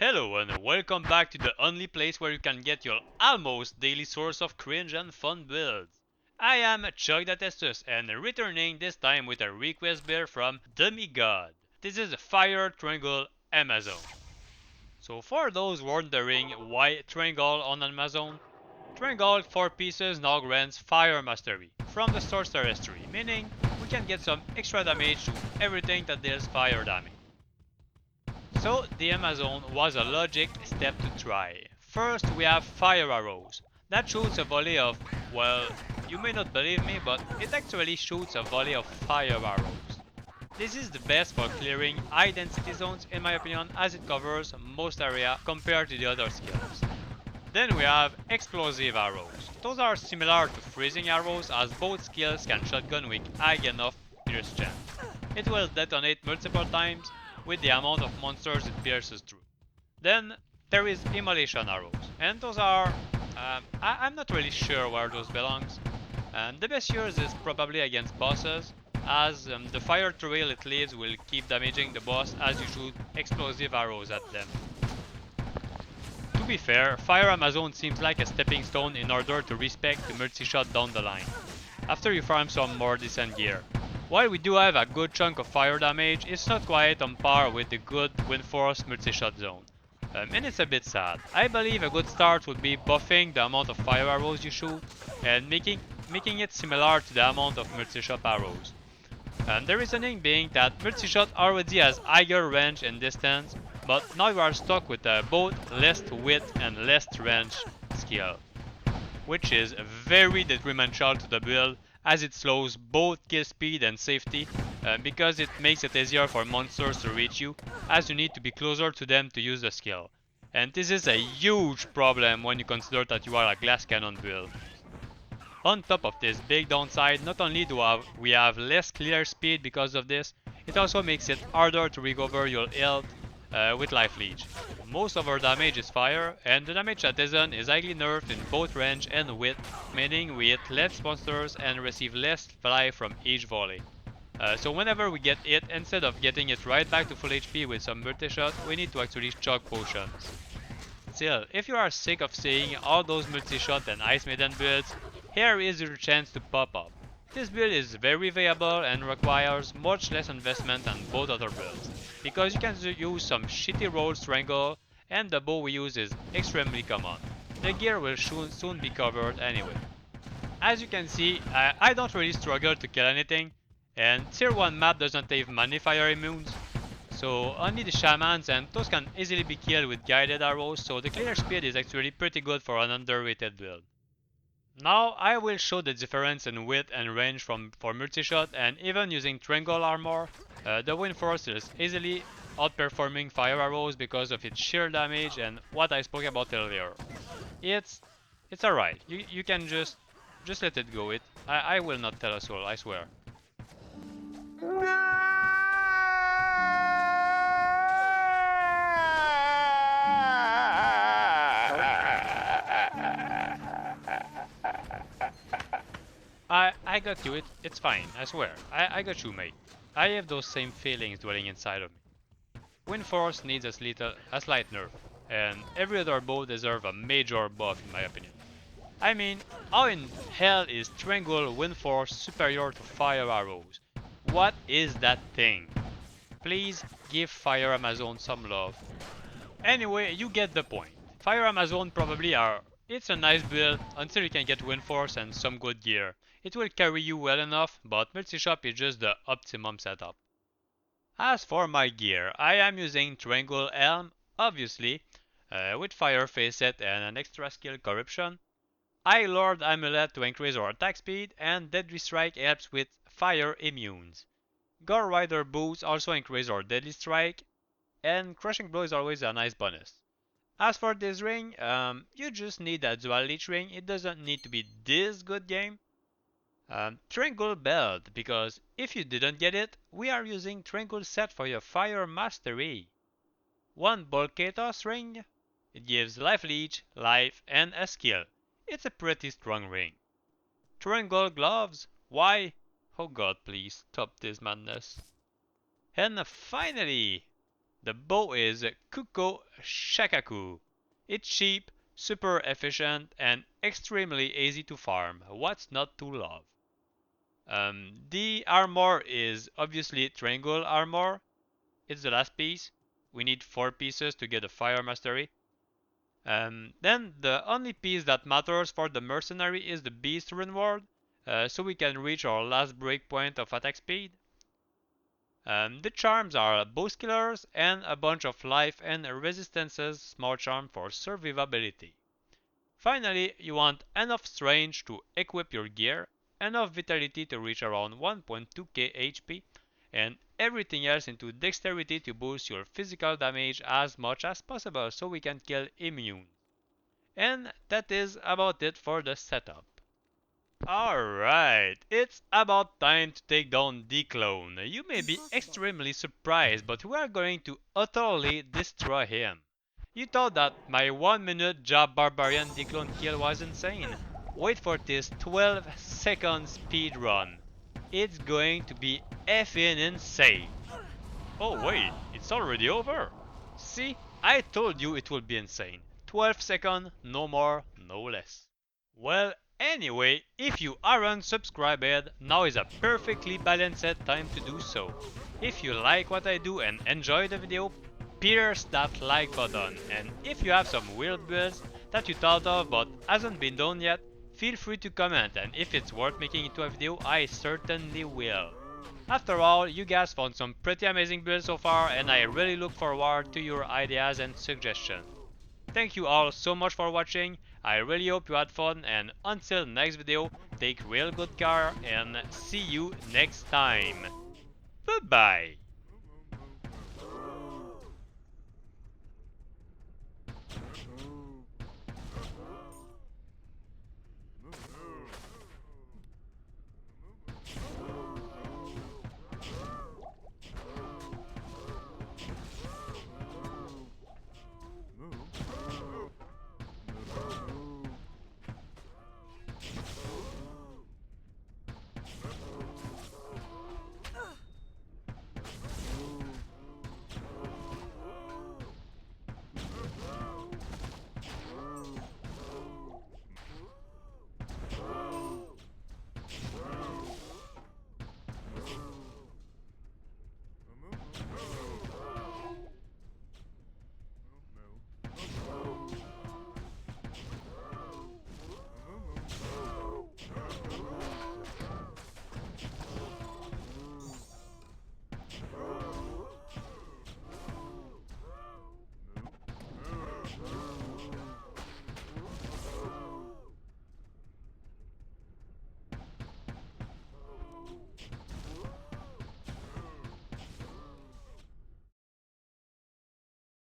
Hello and welcome back to the only place where you can get your almost daily source of cringe and fun builds. I am Chuck the Testus and returning this time with a request build from Demigod. This is Fire Triangle Amazon. So for those wondering why Triangle on Amazon, Triangle 4 pieces now grants Fire Mastery from the Sorceress tree, meaning we can get some extra damage to everything that deals fire damage. So the Amazon was a logic step to try. First we have fire arrows. That shoots a volley of, well, you may not believe me, but it actually shoots a volley of fire arrows. This is the best for clearing high density zones in my opinion, as it covers most area compared to the other skills. Then we have explosive arrows. Those are similar to freezing arrows as both skills can shotgun with high enough pierce chance. It will detonate multiple times with the amount of monsters it pierces through. Then there is immolation arrows, and those are I'm not really sure where those belongs. The best use is probably against bosses, as the fire trail it leaves will keep damaging the boss as you shoot explosive arrows at them. To be fair, Fire Amazon seems like a stepping stone in order to respect the multi-shot down the line, after you farm some more decent gear. While we do have a good chunk of fire damage, it's not quite on par with the good Windforce multi-shot zone. And it's a bit sad. I believe a good start would be buffing the amount of fire arrows you shoot and making it similar to the amount of multi-shot arrows. And the reasoning being that multi-shot already has higher range and distance, but now you are stuck with both less width and less range skill, which is very detrimental to the build as it slows both kill speed and safety because it makes it easier for monsters to reach you as you need to be closer to them to use the skill. And this is a huge problem when you consider that you are a glass cannon build. On top of this big downside, not only do we have less clear speed because of this, it also makes it harder to recover your health with Life Leech. Most of our damage is fire, and the damage that isn't is highly nerfed in both range and width, meaning we hit less monsters and receive less life from each volley. So whenever we get hit, instead of getting it right back to full HP with some multi-shot, we need to actually chug potions. Still, if you are sick of seeing all those multi-shot and Ice Maiden builds, here is your chance to pop up. This build is very viable and requires much less investment than both other builds, because you can use some shitty roll strangle and the bow we use is extremely common. The gear will soon be covered anyway. As you can see, I don't really struggle to kill anything, and tier 1 map doesn't have many fire immunes, so only the shamans and those can easily be killed with guided arrows, so the clear speed is actually pretty good for an underrated build. Now I will show the difference in width and range for multi-shot, and even using triangle armor, the Windforce is easily outperforming fire arrows because of its sheer damage and what I spoke about earlier. It's alright. You can just let it go. I will not tell a soul, I swear. I got you, it's fine, I swear. I got you, mate. I have those same feelings dwelling inside of me. Windforce needs a slight nerf, and every other bow deserves a major buff in my opinion. I mean, how in hell is Triangle Windforce superior to Fire Arrows? What is that thing? Please give Fire Amazon some love. Anyway, you get the point. Fire Amazon probably it's a nice build until you can get Windforce and some good gear. It will carry you well enough, but multi-shop is just the optimum setup. As for my gear, I am using Triangle Helm, obviously, with Fire Facet and an extra skill Corruption. High Lord Amulet to increase our attack speed, and Deadly Strike helps with fire immunes. Gore Rider boots also increase our Deadly Strike, and Crushing Blow is always a nice bonus. As for this ring, you just need a dual leech ring, it doesn't need to be this good game. Triangle belt, because if you didn't get it, we are using Triangle set for your fire mastery. One Bolketos ring, it gives life leech, life, and a skill. It's a pretty strong ring. Triangle gloves, why? Oh god, please stop this madness. And finally, The bow is Kuko Shakaku. It's cheap, super efficient, and extremely easy to farm. What's not to love? The armor is obviously triangle armor. It's the last piece. We need 4 pieces to get a fire mastery. Then the only piece that matters for the mercenary is the beast reward, so we can reach our last breakpoint of attack speed. The charms are bow killers and a bunch of life and resistances, small charm for survivability. Finally, you want enough strength to equip your gear, enough vitality to reach around 1.2k HP, and everything else into dexterity to boost your physical damage as much as possible so we can kill immune. And that is about it for the setup. Alright, it's about time to take down the clone. You may be extremely surprised, but we are going to utterly destroy him. You thought that my 1 minute job barbarian declone kill was insane. Wait for this 12-second speed run. It's going to be effing insane. Oh wait, it's already over. See, I told you it would be insane. 12 seconds, no more, no less. Well, anyway, if you aren't subscribed, now is a perfectly balanced time to do so. If you like what I do and enjoy the video, pierce that like button. And if you have some weird builds that you thought of but hasn't been done yet, feel free to comment, and if it's worth making into a video, I certainly will. After all, you guys found some pretty amazing builds so far, and I really look forward to your ideas and suggestions. Thank you all so much for watching. I really hope you had fun, and until next video, take real good care and see you next time. Bye bye.